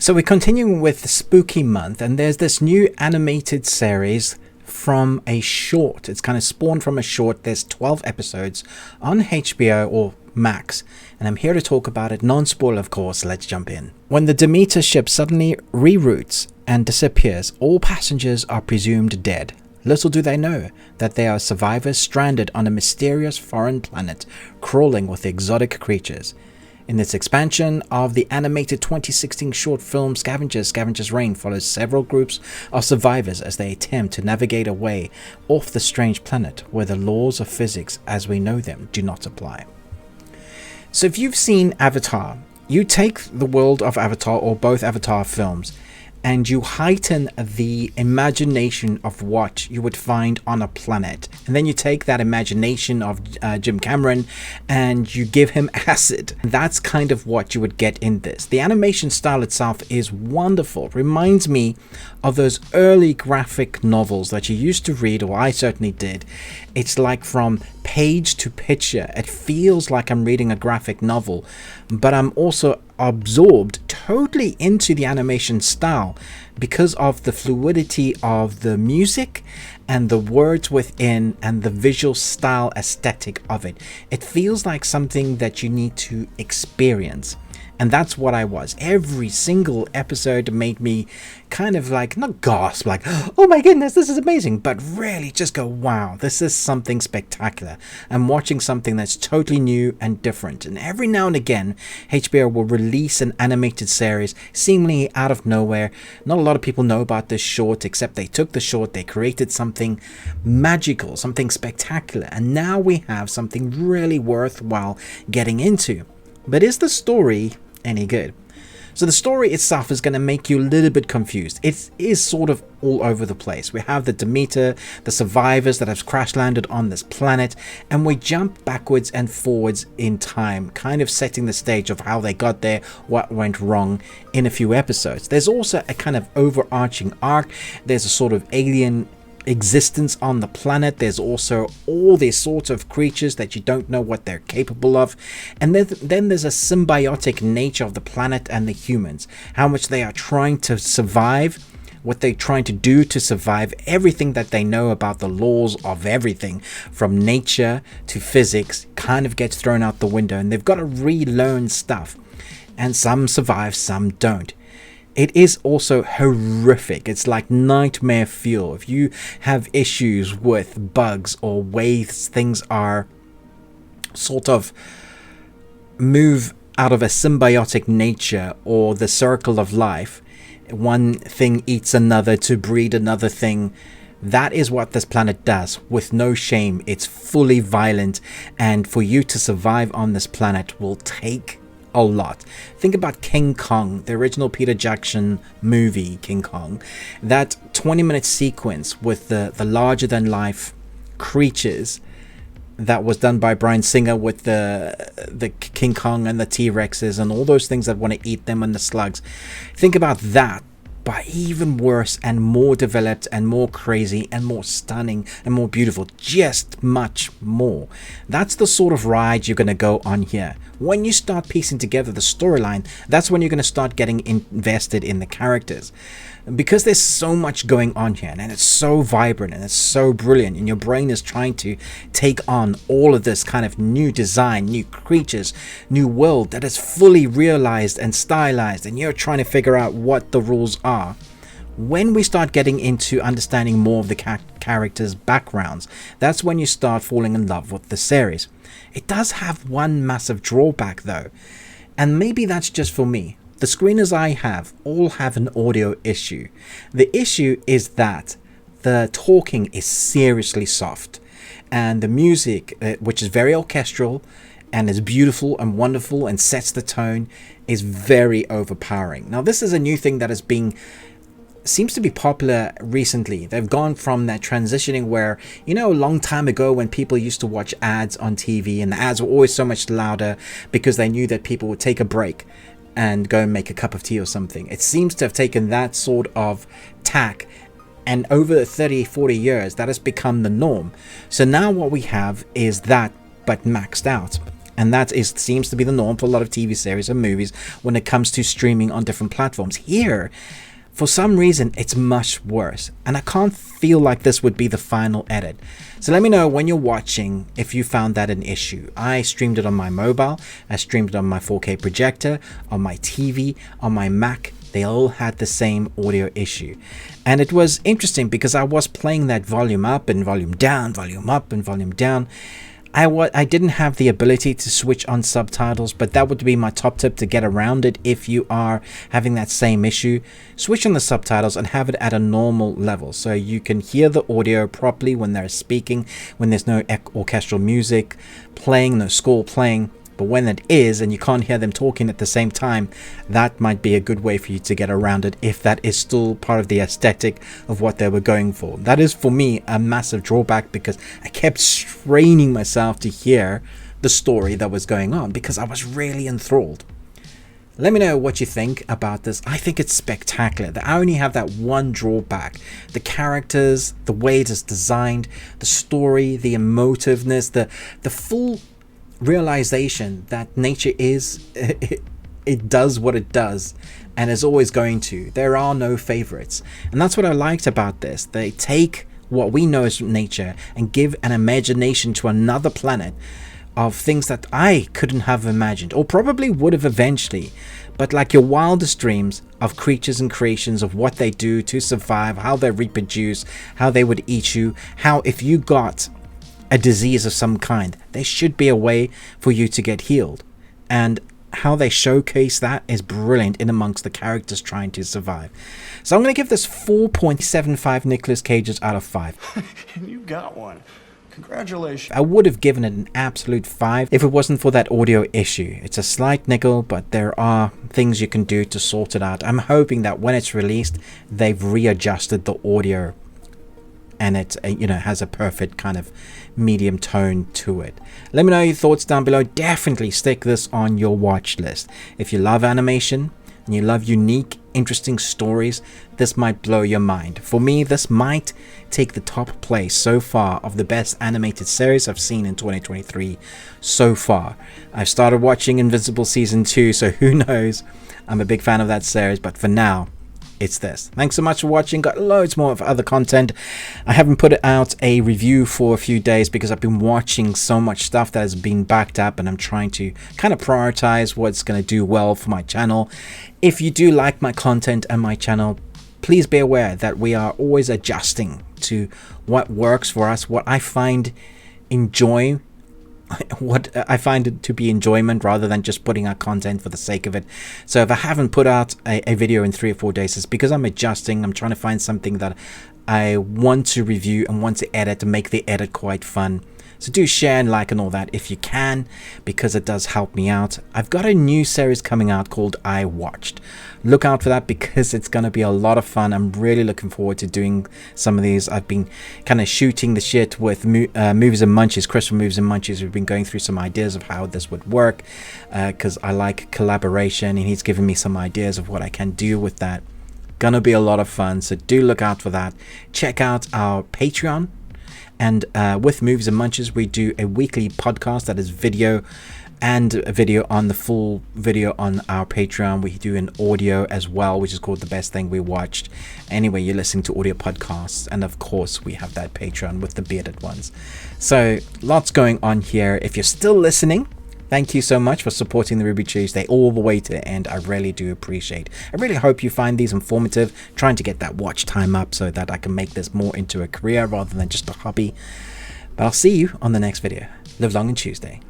So we're continuing with the spooky month, and there's this new animated series from a short. It's kind of spawned from a short. There's 12 episodes on HBO or Max, and I'm here to talk about it. Non-spoiler, of course. Let's jump in. When the Demeter ship suddenly reroutes and disappears, all passengers are presumed dead. Little do they know that they are survivors stranded on a mysterious foreign planet, crawling with exotic creatures. In this expansion of the animated 2016 short film Scavengers Reign follows several groups of survivors as they attempt to navigate a way off the strange planet where the laws of physics as we know them do not apply. So if you've seen Avatar, you take the world of Avatar or both Avatar films and you heighten the imagination of what you would find on a planet. And then you take that imagination of Jim Cameron and you give him acid. That's kind of what you would get in this. The animation style itself is wonderful. It reminds me of those early graphic novels that you used to read, or I certainly did. It's like from page to picture. It feels like I'm reading a graphic novel, but I'm also absorbed totally into the animation style because of the fluidity of the music and the words within and the visual style aesthetic of it. It feels like something that you need to experience. And that's what I was. Every single episode made me kind of like, not gasp, like, oh my goodness, this is amazing, but really just go, wow, this is something spectacular. I'm watching something that's totally new and different. And every now and again, HBO will release an animated series seemingly out of nowhere. Not a lot of people know about this short, except they took the short, they created something magical, something spectacular. And now we have something really worthwhile getting into. But is the story any good? So the story itself is going to make you a little bit confused. It is sort of all over the place. We have the Demeter, the survivors that have crash landed on this planet, and we jump backwards and forwards in time, kind of setting the stage of how they got there, what went wrong in a few episodes. There's also a kind of overarching arc. There's a sort of alien existence on the planet. There's also all these sorts of creatures that you don't know what they're capable of, and then there's a symbiotic nature of the planet and the humans, how much they are trying to survive, what they're trying to do to survive, everything that they know about the laws of everything from nature to physics kind of gets thrown out the window, and they've got to relearn stuff, and some survive, some don't. It is also horrific. It's like nightmare fuel. If you have issues with bugs or ways things are sort of move out of a symbiotic nature or the circle of life, one thing eats another to breed another thing. That is what this planet does with no shame. It's fully violent, and for you to survive on this planet will take a lot. Think about King Kong, the original Peter Jackson movie King Kong. That 20-minute sequence with the larger than life creatures that was done by Bryan Singer with the King Kong and the T-Rexes and all those things that want to eat them and the slugs. Think about that, but even worse and more developed and more crazy and more stunning and more beautiful, just much more. That's the sort of ride you're going to go on here. When you start piecing together the storyline, that's when you're going to start getting invested in the characters, because there's so much going on here and it's so vibrant and it's so brilliant, and your brain is trying to take on all of this kind of new design, new creatures, new world that is fully realized and stylized, and you're trying to figure out what the rules are. When we start getting into understanding more of the characters' backgrounds, that's when you start falling in love with the series. It does have one massive drawback though, and maybe that's just for me. The screeners I have all have an audio issue. The issue is that the talking is seriously soft, and the music, which is very orchestral and is beautiful and wonderful and sets the tone, is very overpowering. Now this is a new thing that is being seems to be popular recently. They've gone from that transitioning where, you know, a long time ago when people used to watch ads on TV, and the ads were always so much louder because they knew that people would take a break and go and make a cup of tea or something. It seems to have taken that sort of tack, and over 30-40 years that has become the norm. So now what we have is that, but maxed out. And that seems to be the norm for a lot of TV series and movies when it comes to streaming on different platforms. Here, for some reason, it's much worse. And I can't feel like this would be the final edit. So let me know when you're watching if you found that an issue. I streamed it on my mobile. I streamed it on my 4K projector, on my TV, on my Mac. They all had the same audio issue. And it was interesting because I was playing that volume up and volume down, volume up and volume down. I didn't have the ability to switch on subtitles, but that would be my top tip to get around it if you are having that same issue. Switch on the subtitles and have it at a normal level so you can hear the audio properly when they're speaking, when there's no orchestral music playing, no score playing. But when it is and you can't hear them talking at the same time, that might be a good way for you to get around it if that is still part of the aesthetic of what they were going for. That is for me a massive drawback because I kept straining myself to hear the story that was going on because I was really enthralled. Let me know what you think about this. I think it's spectacular. I only have that one drawback. The characters, the way it is designed, the story, the emotiveness, the full realization that nature is it does what it does and is always going to. There are no favorites, and that's what I liked about this. They take what we know as nature and give an imagination to another planet of things that I couldn't have imagined, or probably would have eventually, but like your wildest dreams of creatures and creations, of what they do to survive, how they reproduce, how they would eat you, how if you got a disease of some kind, there should be a way for you to get healed. And how they showcase that is brilliant in amongst the characters trying to survive. So I'm going to give this 4.75 Nicolas Cages out of 5. And you got one. Congratulations. I would have given it an absolute 5 if it wasn't for that audio issue. It's a slight niggle, but there are things you can do to sort it out. I'm hoping that when it's released, they've readjusted the audio and it has a perfect kind of medium tone to it. Let me know your thoughts down below. Definitely stick this on your watch list. If you love animation and you love unique, interesting stories, this might blow your mind. For me, this might take the top place so far of the best animated series I've seen in 2023 so far. I've started watching Invincible Season 2, so who knows? I'm a big fan of that series, but for now, it's this. Thanks so much for watching. Got loads more of other content. I haven't put out a review for a few days because I've been watching so much stuff that has been backed up, and I'm trying to kind of prioritize what's going to do well for my channel. If you do like my content and my channel, please be aware that we are always adjusting to what works for us, what I find it to be enjoyment rather than just putting out content for the sake of it. So if I haven't put out a video in 3 or 4 days, it's because I'm adjusting. I'm trying to find something that I want to review and want to edit to make the edit quite fun. So do share and like and all that if you can, because it does help me out. I've got a new series coming out called I Watched. Look out for that because it's going to be a lot of fun. I'm really looking forward to doing some of these. I've been kind of shooting the shit with Movies and Munchies. Chris from Movies and Munchies, we've been going through some ideas of how this would work because I like collaboration, and he's given me some ideas of what I can do with that. Gonna be a lot of fun, so do look out for that. Check out our Patreon. And with Movies and Munchies, we do a weekly podcast that is video and a video on the full video on our Patreon. We do an audio as well, which is called The Best Thing We Watched. Anyway, you're listening to audio podcasts. And of course, we have that Patreon with the bearded ones. So lots going on here. If you're still listening, thank you so much for supporting the Ruby Tuesday all the way to the end. I really do appreciate. I really hope you find these informative, trying to get that watch time up so that I can make this more into a career rather than just a hobby. But I'll see you on the next video. Live long and Tuesday.